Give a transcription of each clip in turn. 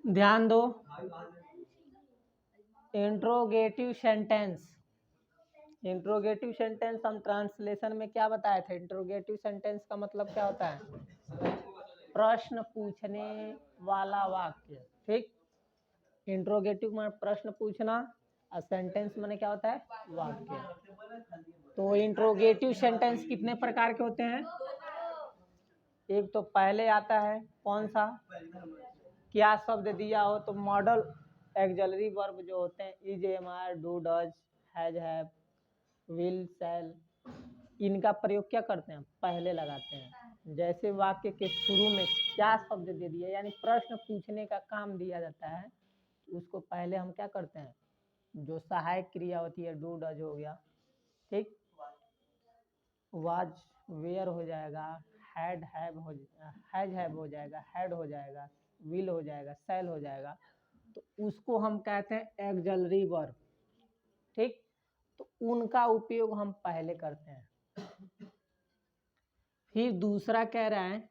ध्यान दो, interrogative sentence. Interrogative sentence हम ट्रांसलेशन में क्या बताए थे? इंट्रोगेटिव सेंटेंस का मतलब क्या होता है? प्रश्न पूछने वाला वाक्य। ठीक, इंट्रोगेटिव में प्रश्न पूछना और सेंटेंस में क्या होता है? वाक्य। तो इंट्रोगेटिव सेंटेंस कितने प्रकार के होते हैं? एक तो पहले आता है, कौन सा? क्या शब्द दिया हो तो मॉडल एक्सिलरी वर्ब जो होते हैं, is, am, are, do, does, has, have, will, shall, इनका प्रयोग क्या करते हैं? पहले लगाते हैं। जैसे वाक्य के शुरू में क्या शब्द दे दिया, यानी प्रश्न पूछने का काम दिया जाता है, उसको पहले हम क्या करते हैं? जो सहायक क्रिया होती है, डू, डज हो गया, ठीक, वाज, वेयर हो जाएगा, हैड, हैव हो, हैज, हैव हो जाएगा, हैड हो जाएगा, विल हो जाएगा, शैल हो जाएगा, तो उसको हम कहते हैं एक्सिलरी वर्ब। ठीक, तो उनका उपयोग हम पहले करते हैं। फिर दूसरा कह रहा है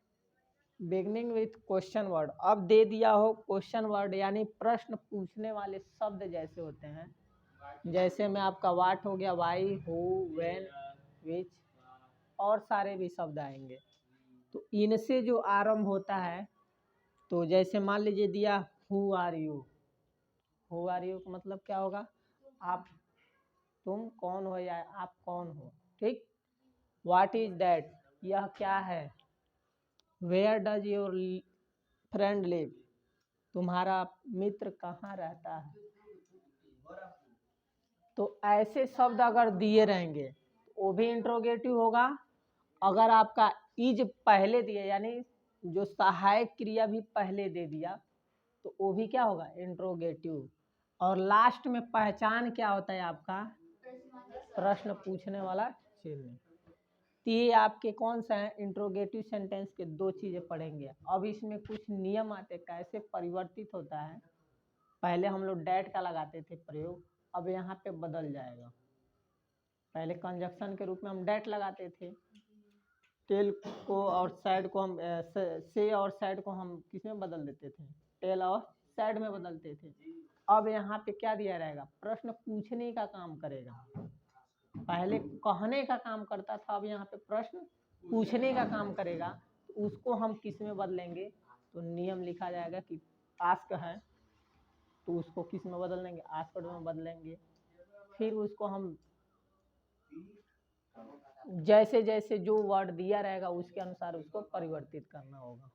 बिगनिंग विथ क्वेश्चन वर्ड। अब दे दिया हो क्वेश्चन वर्ड, यानी प्रश्न पूछने वाले शब्द जैसे होते हैं, जैसे में आपका वाट हो गया, वाई, हु, व्हेन, विच, और सारे भी शब्द आएंगे। तो इनसे जो आरंभ होता है, तो जैसे मान लीजिए दिया who are you. Who are you का मतलब क्या होगा? आप, तुम कौन हो या आप कौन हो। ठीक, व्हाट इज दैट, यह क्या है। Where does your friend live, तुम्हारा मित्र कहाँ रहता है। तो ऐसे शब्द अगर दिए रहेंगे तो वो भी इंट्रोगेटिव होगा। अगर आपका इज पहले दिए, यानी जो सहायक क्रिया भी पहले दे दिया, तो वो भी क्या होगा? इंट्रोगेटिव। और लास्ट में पहचान क्या होता है आपका? प्रश्न पूछने वाला चिन्ह। तो ये आपके कौन सा है? इंट्रोगेटिव सेंटेंस के दो चीजें पढ़ेंगे। अब इसमें कुछ नियम आते, कैसे परिवर्तित होता है। पहले हम लोग डैट का लगाते थे प्रयोग, अब यहाँ पे बदल जाएगा। पहले कंजक्शन के रूप में हम डैट लगाते थे। टेल को और साइड को हम से और साइड को हम किस में बदल देते थे? टेल और साइड में बदलते थे। अब यहाँ पे क्या दिया रहेगा? प्रश्न पूछने का काम करेगा। पहले कहने का काम करता था, अब यहाँ पे प्रश्न पूछने का काम करेगा। तो उसको हम किस में बदलेंगे? तो नियम लिखा जाएगा कि आस्क है तो उसको किस में बदल देंगे? आस्क्ड में बदलेंगे। फिर उसको हम जैसे जैसे जो वर्ड दिया रहेगा उसके अनुसार उसको परिवर्तित करना होगा।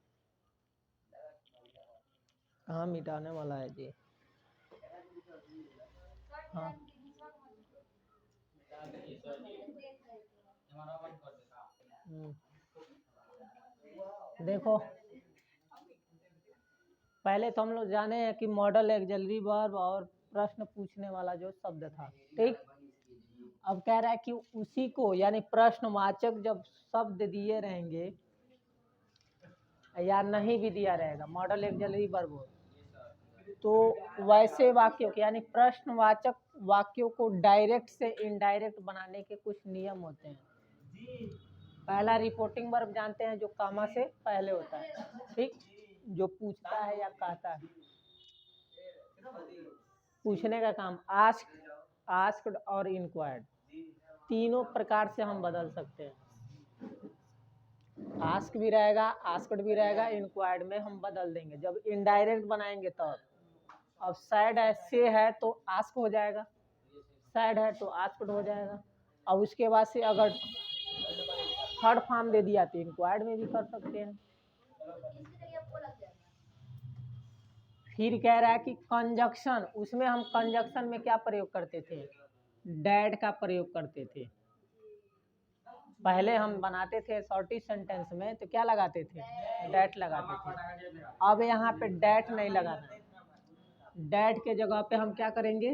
कहाँ मिटाने वाला है जी? हाँ, देखो पहले तो हम लोग जाने हैं कि मॉडल एक्सिलरी वर्ब और प्रश्न पूछने वाला जो शब्द था। ठीक, अब कह रहा है कि उसी को, यानी प्रश्नवाचक जब शब्द दिए रहेंगे या नहीं भी दिया रहेगा, मॉडल एक्सिलरी वर्ब हो, तो वैसे वाक्यों के, यानी प्रश्नवाचक वाक्यों को डायरेक्ट से इनडायरेक्ट बनाने के कुछ नियम होते हैं। पहला रिपोर्टिंग वर्ब जानते हैं, जो कामा से पहले होता है। ठीक, जो पूछता है या कहता है, पूछने का काम। आस्क, आस्क्ड और इंक्वायर्ड, तीनों प्रकार से हम बदल सकते हैं। आस्क भी रहेगा, आस्क्ड भी रहेगा, इंक्वायर्ड में हम बदल देंगे जब इनडायरेक्ट बनाएंगे तब। अब सैड है, से है तो आस्क हो जाएगा, सैड है तो आस्क्ड हो जाएगा। अब उसके बाद से अगर थर्ड फॉर्म दे दिया तो इंक्वायर्ड में भी कर सकते हैं। फिर कह रहा है कि कंजक्शन, उसमें हम कंजक्शन में क्या प्रयोग करते थे? डैट का प्रयोग करते थे। पहले हम बनाते थे शॉर्टी सेंटेंस में तो क्या लगाते थे? डैट लगाते थे। अब यहाँ पे डैट नहीं लगाना है, डैट के जगह पे हम क्या करेंगे?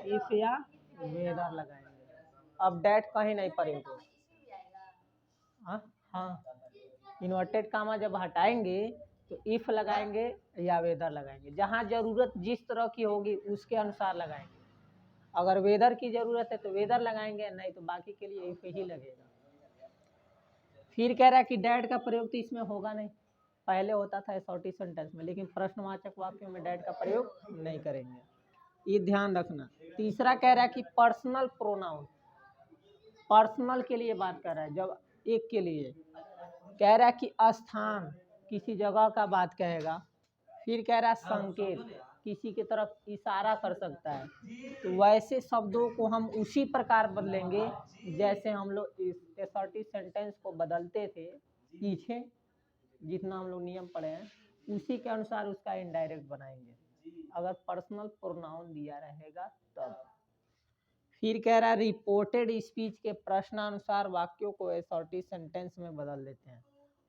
इफ या वेदर लगाएंगे। अब डैट कहीं नहीं प्रयोग हो। हाँ हाँ, इन्वर्टेड कामा जब हटाएंगे तो इफ लगाएंगे या वेदर लगाएंगे। जहाँ जरूरत जिस तरह की होगी उसके अनुसार लगाएंगे। अगर वेदर की जरूरत है तो वेदर लगाएंगे, नहीं तो बाकी के लिए इफ ही लगेगा। फिर कह रहा है कि डैट का प्रयोग तो इसमें होगा नहीं, पहले होता था असर्टिव सेंटेंस में, लेकिन प्रश्नवाचक वाक्यों में डैट का प्रयोग नहीं करेंगे, ये ध्यान रखना। तीसरा कह रहा है कि पर्सनल प्रोनाउन, पर्सनल के लिए बात कर रहा है, जब एक के लिए कह रहा है कि स्थान, किसी जगह का बात कहेगा। फिर कह रहा है संकेत, किसी की तरफ इशारा कर सकता है। तो वैसे शब्दों को हम उसी प्रकार बदलेंगे जैसे हम लोग इस असर्टिव सेंटेंस को बदलते थे पीछे, जितना हम लोग नियम पढ़े हैं उसी के अनुसार उसका इनडायरेक्ट बनाएंगे, अगर पर्सनल प्रोनाउन दिया रहेगा तब। फिर कह रहा है रिपोर्टेड स्पीच के प्रश्नानुसार वाक्यों को असर्टिव सेंटेंस में बदल देते हैं।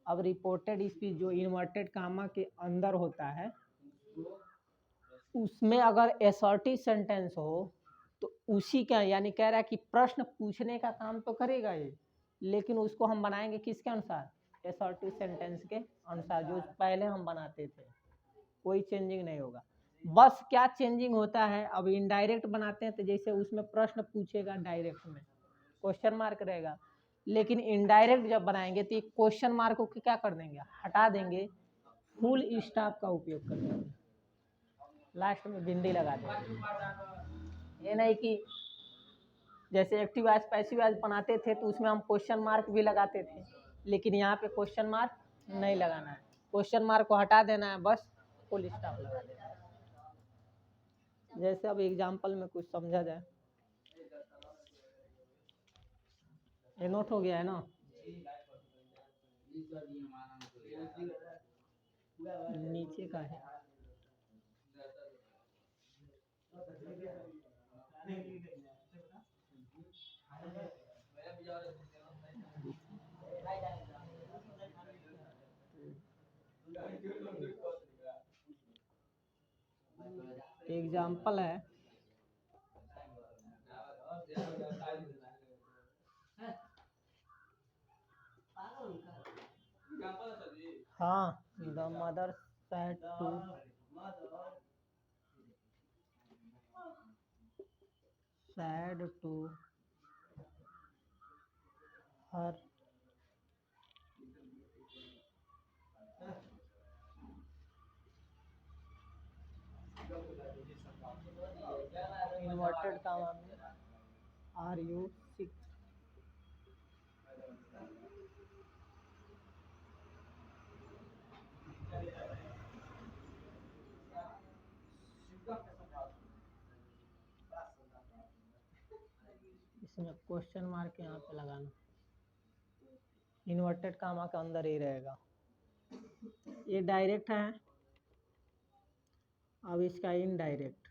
अब रिपोर्टेड स्पीच जो इन्वर्टेड कामा के अंदर होता है, उसमें अगर असर्टिव सेंटेंस हो तो उसी का, यानी कह रहा है कि प्रश्न पूछने का काम तो करेगा ये, लेकिन उसको हम बनाएंगे किसके अनुसार, असर्टिव सेंटेंस के अनुसार, जो पहले हम बनाते थे। कोई चेंजिंग नहीं होगा। बस क्या चेंजिंग होता है, अब इनडायरेक्ट बनाते हैं तो जैसे उसमें प्रश्न पूछेगा डायरेक्ट में क्वेश्चन मार्क रहेगा, लेकिन इनडायरेक्ट जब बनाएंगे तो क्वेश्चन मार्क को क्या कर देंगे, हटा देंगे, फुल स्टॉप का उपयोग कर देंगे, लास्ट में बिंदी लगा देंगे। ये नहीं कि जैसे एक्टिव वॉइस पैसिव वॉइस बनाते थे तो उसमें हम क्वेश्चन मार्क भी लगाते थे, लेकिन यहाँ पे क्वेश्चन मार्क नहीं लगाना है, क्वेश्चन मार्क को हटा देना है, बस फुल स्टॉप लगा देना है। जैसे अब एग्जाम्पल में कुछ समझा जाए, ये नोट हो गया है ना, नीचे का है। एग्जाम्पल है, हाँ, the mother said to her inverted comma में आर यू सिक। इसमें क्वेश्चन मार्क यहाँ पे लगाना, इन्वर्टेड कामा के अंदर ही रहेगा। ये डायरेक्ट है, अब इसका इनडायरेक्ट।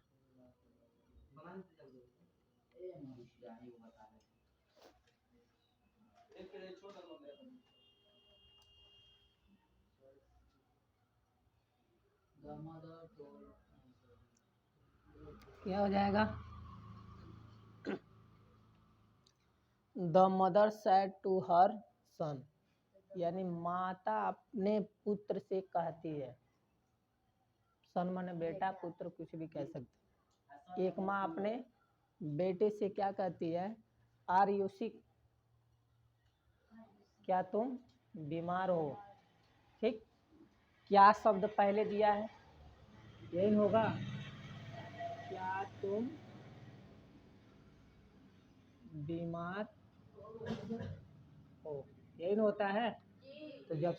क्या हो जाएगा, the mother said to her son, यानी माता अपने पुत्र से कहती है, सन माने बेटा, पुत्र कुछ भी कह सकते। एक माँ अपने बेटे से क्या कहती है, आर यू सिक, क्या तुम बीमार हो। ठीक, क्या शब्द पहले दिया है, यही होगा, क्या तुम बीमार हो, यही होता है। तो जब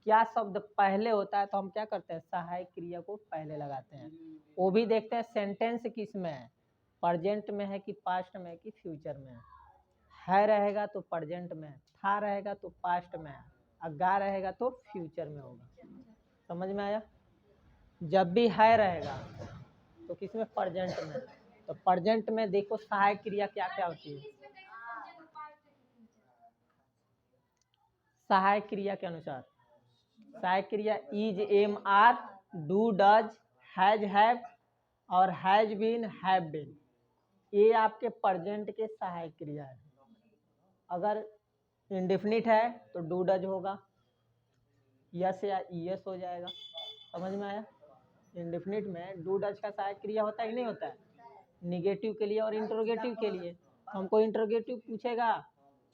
क्या शब्द पहले होता है तो हम क्या करते हैं, सहायक क्रिया को पहले लगाते हैं। वो भी देखते हैं सेंटेंस किस में है, प्रेजेंट में है कि पास्ट में है कि फ्यूचर में है रहेगा तो प्रेजेंट में, था रहेगा तो पास्ट में है, अगा रहेगा तो फ्यूचर में होगा। समझ में आया, जब भी है रहेगा तो किसमें, प्रेजेंट में। तो प्रेजेंट में देखो सहायक क्रिया क्या क्या होती है, सहायक क्रिया के अनुसार सहायक क्रिया is, am, are, do, does, has, have और हैज बीन, हैव बीन, ये आपके प्रेजेंट के सहायक क्रिया है। अगर इंडेफिनिट है तो डू डज होगा, यस या यस हो जाएगा। समझ में आया, इंडेफिनिट में डू डज का सहायक क्रिया होता है कि नहीं होता है, निगेटिव के लिए और इंट्रोगेटिव के लिए। हमको इंट्रोगेटिव पूछेगा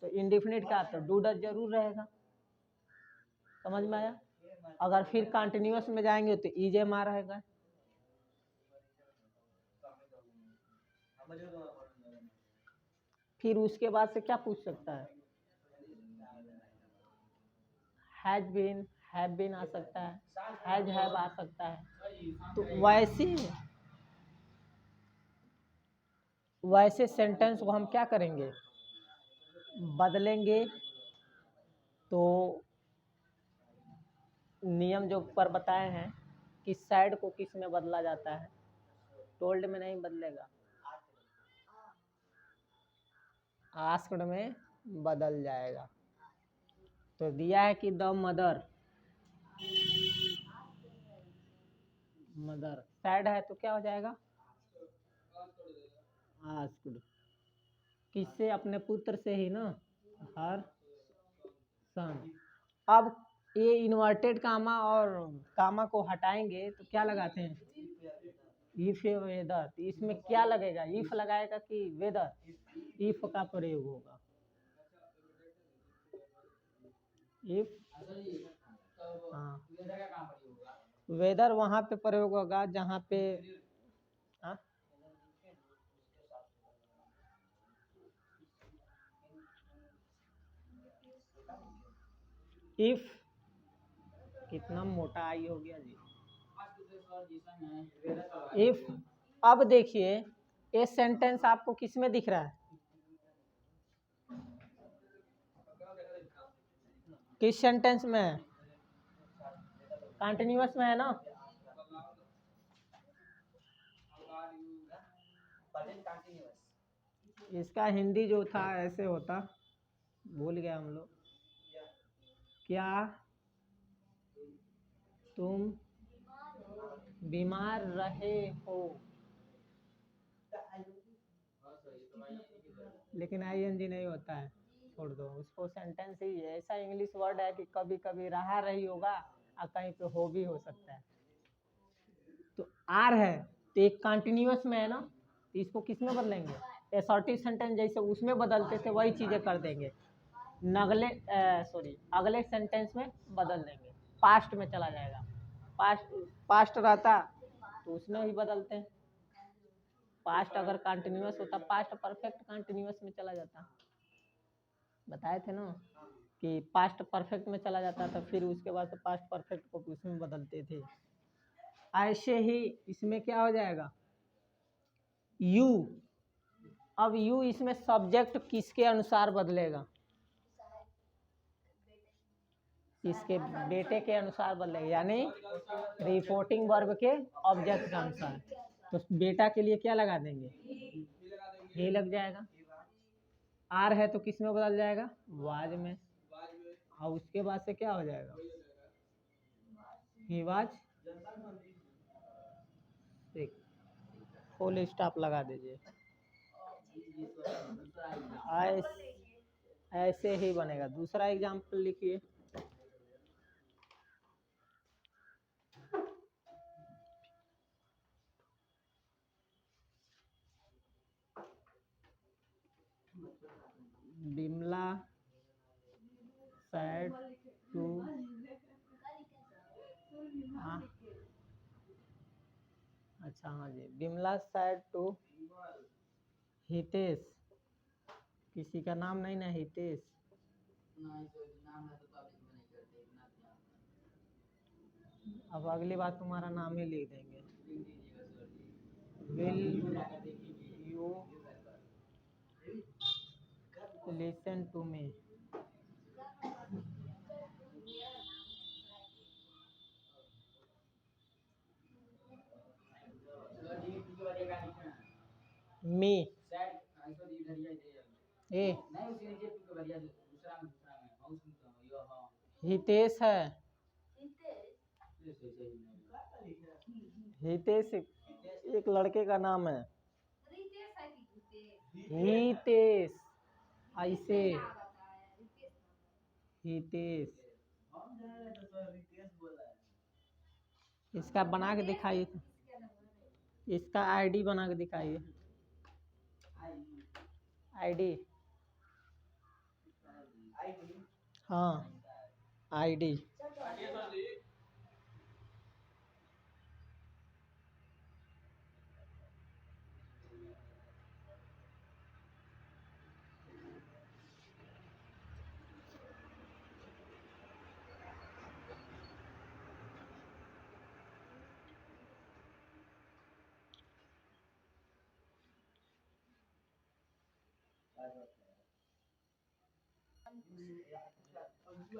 तो इंडेफिनिट का तो डू डज जरूर रहेगा। समझ में आया, अगर फिर कंटिन्यूअस में जाएंगे तो इजेमा रहेगा। फिर उसके बाद से क्या पूछ सकता है, हैज बीन आ सकता है, हैज हैव आ सकता है। तो वैसे सेंटेंस को हम क्या करेंगे, बदलेंगे। तो नियम जो ऊपर बताए हैं, किस साइड को किस में बदला जाता है, टोल्ड में नहीं बदलेगा, आस्क्ड में बदल जाएगा। तो दिया है कि द मदर सैड है तो क्या हो जाएगा, आस्क्ड। किससे, अपने पुत्र से ही ना, हर सन। अब ये इन्वर्टेड कामा और कामा को हटाएंगे तो क्या लगाते हैं, इफ वेदर। इसमें क्या लगेगा, इफ लगाएगा कि वेदर, इफ का प्रयोग होगा। इफ, हाँ, वेदर वहां पे प्रयोग होगा जहाँ पे, हाँ, इफ, कितना मोटा आई हो गया जी, इफ। अब देखिए ये सेंटेंस आपको किस में दिख रहा है, किस सेंटेंस में है, कंटिन्यूअस में है ना। इसका हिंदी जो था ऐसे होता, भूल गया हम लोग, क्या तुम बीमार रहे हो, लेकिन आईएनजी नहीं होता है, छोड़ दो उसको, सेंटेंस ही है। ऐसा इंग्लिश वर्ड है कि कभी कभी रहा रही होगा और कहीं पे हो भी हो सकता है। तो आर है तो एक कंटिन्यूअस में है ना, तो इसको किस में बदलेंगे, असर्टिव सेंटेंस जैसे उसमें बदलते थे वही चीजें कर देंगे, अगले सेंटेंस में बदल देंगे, पास्ट में चला जाएगा। पास्ट रहता तो उसमें ही बदलते हैं। पास्ट अगर कंटिन्यूअस होता, पास्ट परफेक्ट कंटिन्यूअस में चला जाता, बताए थे ना कि पास्ट परफेक्ट में चला जाता था, फिर उसके बाद से पास्ट परफेक्ट को उसमें बदलते थे। ऐसे ही इसमें क्या हो जाएगा, यू। अब यू इसमें सब्जेक्ट किसके अनुसार बदलेगा, इसके बेटे के अनुसार बदलेगा, यानी रिपोर्टिंग वर्ब के ऑब्जेक्ट के अनुसार। तो बेटा के लिए क्या लगा देंगे, ही लग जाएगा। आर है तो किस में बदल जाएगा, वाज में। और उसके बाद से क्या हो जाएगा, he was sick, full stop लगा दीजिए। ऐसे ही बनेगा। दूसरा एग्जाम्पल लिखिए, बिमला सैड टू, हाँ, अच्छा हाँ जी, बिमला सैड टू हितेश, किसी का नाम नहीं ना, हितेश। अब अगली बार तुम्हारा नाम ही लिख देंगे, will you listen to me. मी ए हितेश है, हितेश एक लड़के का नाम है, हितेश, ऐसे हितेश। इसका बना के दिखाइए, इसका आईडी बना के दिखाइए, आईडी, हाँ आईडी।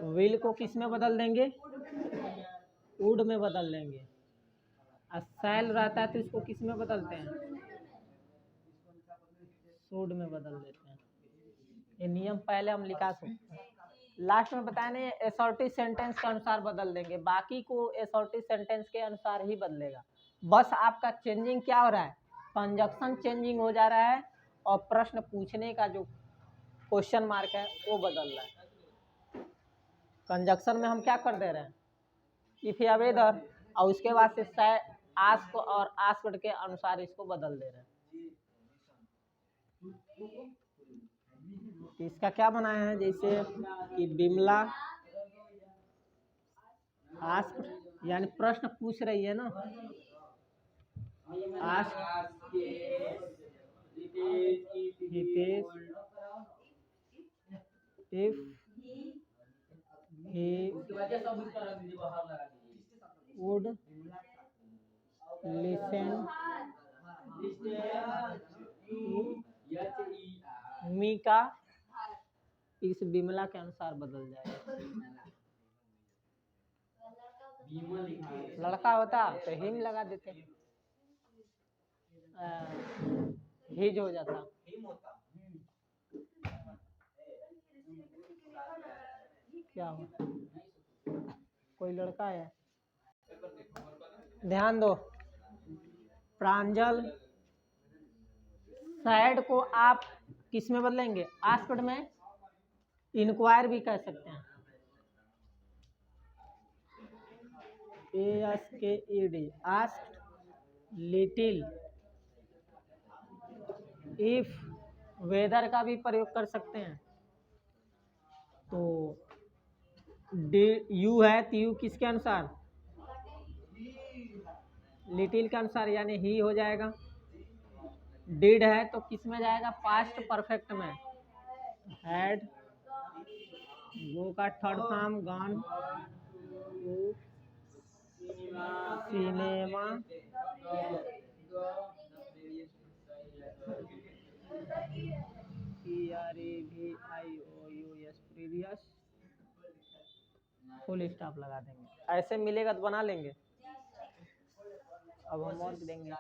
विल को किस में बदल देंगे? वुड में बदल देंगे। और शैल रहता है तो इसको किस में बदलते हैं? शुड में बदल देते हैं। ये नियम पहले हम लिखा सकते हैं। लास्ट में बताया नहीं, एसर्टिव सेंटेंस के अनुसार बदल देंगे, बाकी को एसर्टिव सेंटेंस के अनुसार ही बदलेगा। बस आपका चेंजिंग क्या हो रहा है? कंजक्शन चेंजिंग हो जा रहा है और प्रश्न पूछने का जो क्वेश्चन मार्क है वो बदल रहा है। कंजक्शन में हम क्या कर दे रहे हैं? इफ या वेदर, और उसके बाद से आस्क और आस्क्ड के अनुसार इसको बदल दे रहे हैं। इसका क्या बनाया है? जैसे कि बिमला आस्क्ड यानी प्रश्न पूछ रही है ना, asked Hitesh if he would listen to me का इस बिमला के अनुसार बदल जाएगा। लड़का होता तो हिम लगा देते, हिज हो जाता। क्या हो, कोई लड़का है, ध्यान दो। प्रांजल सैड को आप किस में बदलेंगे? आस्क्ड में। इंक्वायर भी कह सकते हैं, ASKED asked little. If whether का भी प्रयोग कर सकते हैं। तो यू है तो यू किसके अनुसार? लिटिल के अनुसार, यानी ही हो जाएगा। डिड है तो किस में जाएगा? पास्ट परफेक्ट में। हैड, गो का third form gone to cinema. PREVIOUS previous, full stop लगा देंगे। ऐसे मिलेगा तो बना लेंगे। अब हम और देंगे।